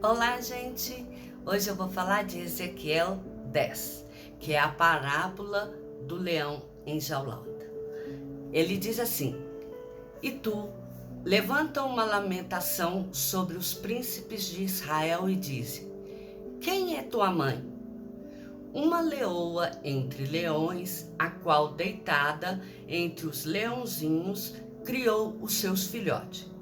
Olá, gente! Hoje eu vou falar de Ezequiel 10, que é a parábola do leão enjaulado. Ele diz assim: E tu, levanta uma lamentação sobre os príncipes de Israel e dize: Quem é tua mãe? Uma leoa entre leões, a qual deitada entre os leãozinhos, criou os seus filhotes.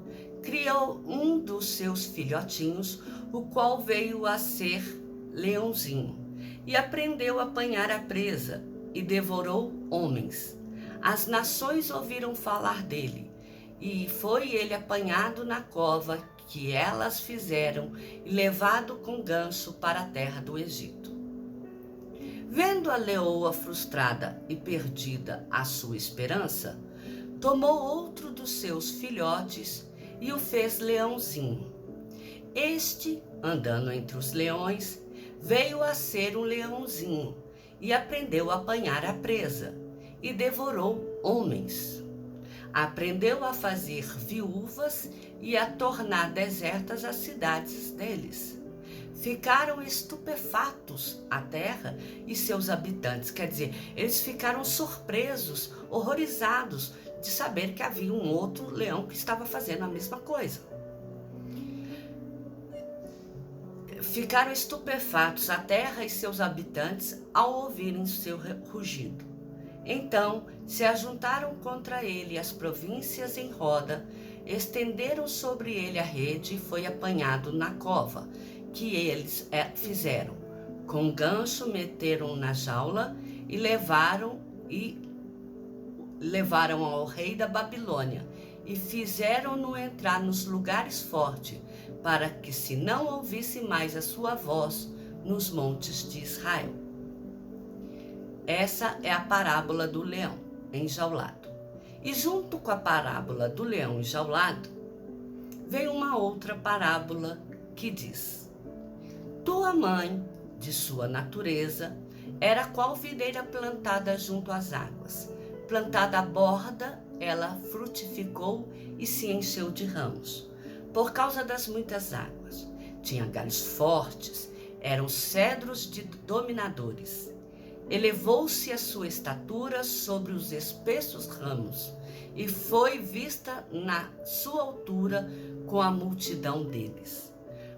Criou um dos seus filhotinhos, o qual veio a ser leãozinho, e aprendeu a apanhar a presa, e devorou homens. As nações ouviram falar dele, e foi ele apanhado na cova que elas fizeram, e levado com gancho para a terra do Egito. Vendo a leoa frustrada e perdida a sua esperança, tomou outro dos seus filhotes e o fez leãozinho. Este, andando entre os leões, veio a ser um leãozinho e aprendeu a apanhar a presa e devorou homens. Aprendeu a fazer viúvas e a tornar desertas as cidades deles. Ficaram estupefatos a terra e seus habitantes. Quer dizer, eles ficaram surpresos, horrorizados de saber que havia um outro leão que estava fazendo a mesma coisa. Ficaram estupefatos a terra e seus habitantes ao ouvirem seu rugido. Então se ajuntaram contra ele as províncias em roda, estenderam sobre ele a rede e foi apanhado na cova que eles fizeram. Com gancho meteram na jaula e levaram ao rei da Babilônia e fizeram-no entrar nos lugares fortes, para que se não ouvisse mais a sua voz nos montes de Israel. Essa é a parábola do leão enjaulado. E junto com a parábola do leão enjaulado, vem uma outra parábola que diz: Tua mãe, de sua natureza, era qual videira plantada junto às águas. Plantada à borda, ela frutificou e se encheu de ramos, por causa das muitas águas. Tinha galhos fortes, eram cedros de dominadores. Elevou-se a sua estatura sobre os espessos ramos, e foi vista na sua altura com a multidão deles.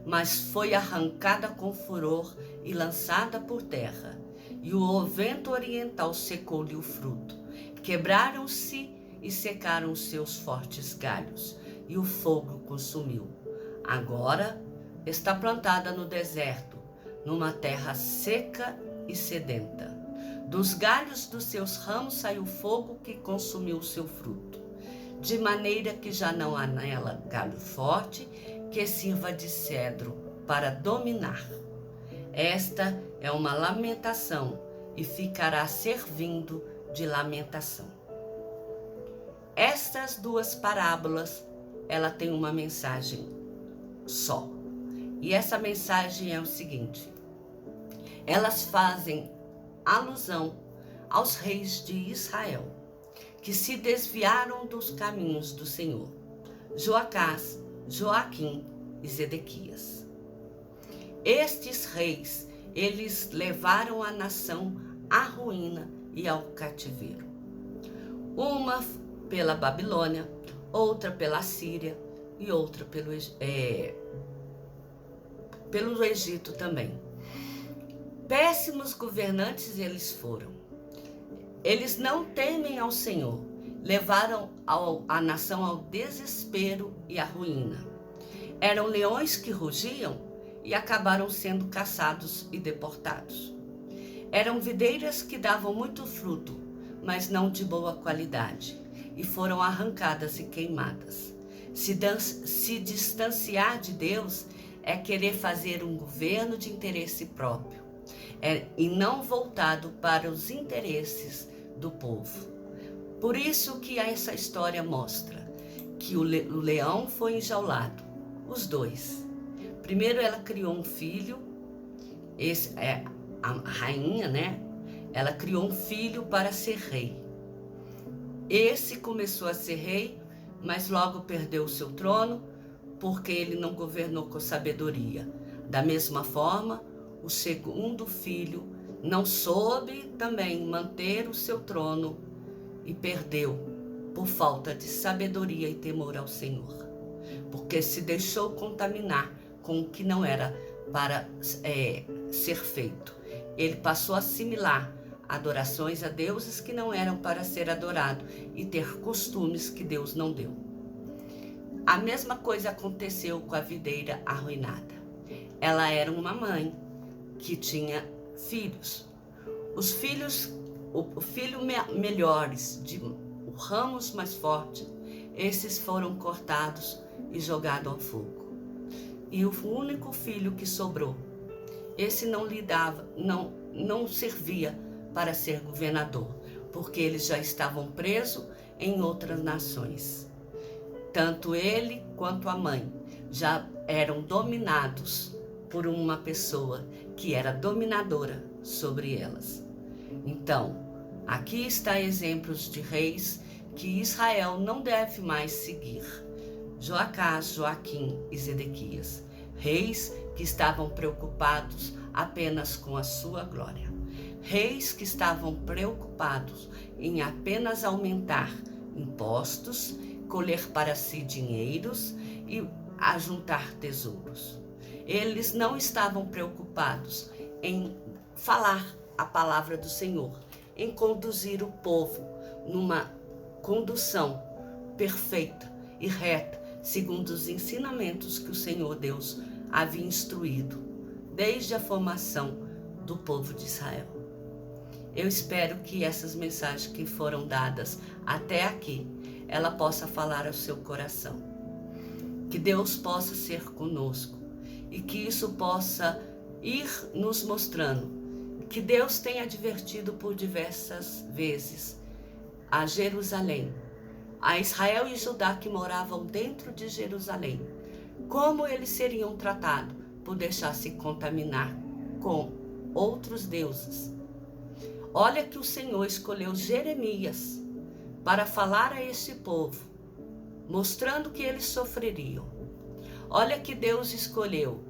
Mas foi arrancada com furor e lançada por terra, e o vento oriental secou-lhe o fruto. Quebraram-se e secaram os seus fortes galhos, e o fogo consumiu. Agora está plantada no deserto, numa terra seca e sedenta. Dos galhos dos seus ramos saiu fogo que consumiu o seu fruto, de maneira que já não há nela galho forte que sirva de cedro para dominar. Esta é uma lamentação e ficará servindo de lamentação. Estas duas parábolas, ela tem uma mensagem só. E essa mensagem é o seguinte: elas fazem alusão aos reis de Israel, que se desviaram dos caminhos do Senhor: Joacás, Joaquim e Zedequias. Estes reis, eles levaram a nação à ruína e ao cativeiro. Uma pela Babilônia, outra pela Síria e outra pelo Egito também. Péssimos governantes eles foram. Eles não temem ao Senhor, levaram a nação ao desespero e à ruína. Eram leões que rugiam e acabaram sendo caçados e deportados. Eram videiras que davam muito fruto, mas não de boa qualidade, e foram arrancadas e queimadas. Se distanciar de Deus é querer fazer um governo de interesse próprio, e não voltado para os interesses do povo. Por isso que essa história mostra que o leão foi enjaulado, os dois. Primeiro ela criou um filho, esse é a rainha, né? Ela criou um filho para ser rei. Esse começou a ser rei, mas logo perdeu o seu trono, porque ele não governou com sabedoria. Da mesma forma, o segundo filho não soube também manter o seu trono e perdeu por falta de sabedoria e temor ao Senhor, porque se deixou contaminar com o que não era para ser feito. Ele passou a assimilar adorações a deuses que não eram para ser adorado e ter costumes que Deus não deu. A mesma coisa aconteceu com a videira arruinada. Ela era uma mãe que tinha filhos. Os filhos, o filho melhores, os ramos mais fortes, esses foram cortados e jogados ao fogo. E o único filho que sobrou, esse não servia para ser governador, porque eles já estavam presos em outras nações. Tanto ele quanto a mãe já eram dominados por uma pessoa que era dominadora sobre elas. Então, aqui está exemplos de reis que Israel não deve mais seguir. Joacás, Joaquim e Zedequias, reis que estavam preocupados apenas com a sua glória. Reis que estavam preocupados em apenas aumentar impostos, colher para si dinheiros e ajuntar tesouros. Eles não estavam preocupados em falar a palavra do Senhor, em conduzir o povo numa condução perfeita e reta, segundo os ensinamentos que o Senhor Deus havia instruído desde a formação do povo de Israel. Eu espero que essas mensagens que foram dadas até aqui, ela possa falar ao seu coração. Que Deus possa ser conosco e que isso possa ir nos mostrando que Deus tem advertido por diversas vezes a Jerusalém, a Israel e Judá que moravam dentro de Jerusalém, como eles seriam tratados por deixar se contaminar com outros deuses. Olha que o Senhor escolheu Jeremias para falar a esse povo, mostrando que eles sofreriam. Olha que Deus escolheu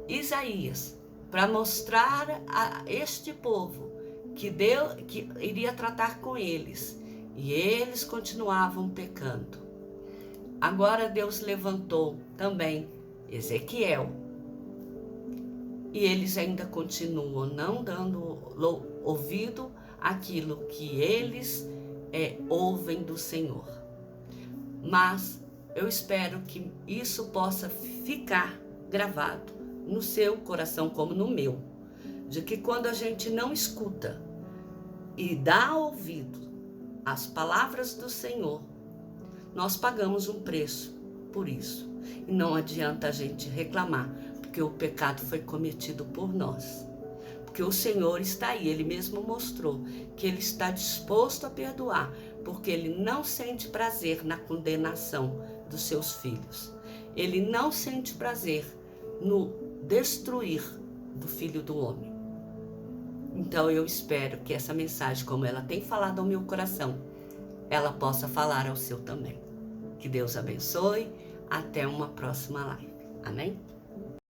Isaías para mostrar a este povo que Deus que iria tratar com eles, e eles continuavam pecando. Agora Deus levantou também Ezequiel, e eles ainda continuam não dando ouvido àquilo que eles ouvem do Senhor. Mas eu espero que isso possa ficar gravado no seu coração como no meu, de que quando a gente não escuta e dá ouvido às palavras do Senhor, nós pagamos um preço por isso. E não adianta a gente reclamar, porque o pecado foi cometido por nós. Porque o Senhor está aí, Ele mesmo mostrou que Ele está disposto a perdoar, porque Ele não sente prazer na condenação dos seus filhos. Ele não sente prazer no destruir do Filho do Homem. Então eu espero que essa mensagem, como ela tem falado ao meu coração, ela possa falar ao seu também. Que Deus abençoe. Até uma próxima live. Amém?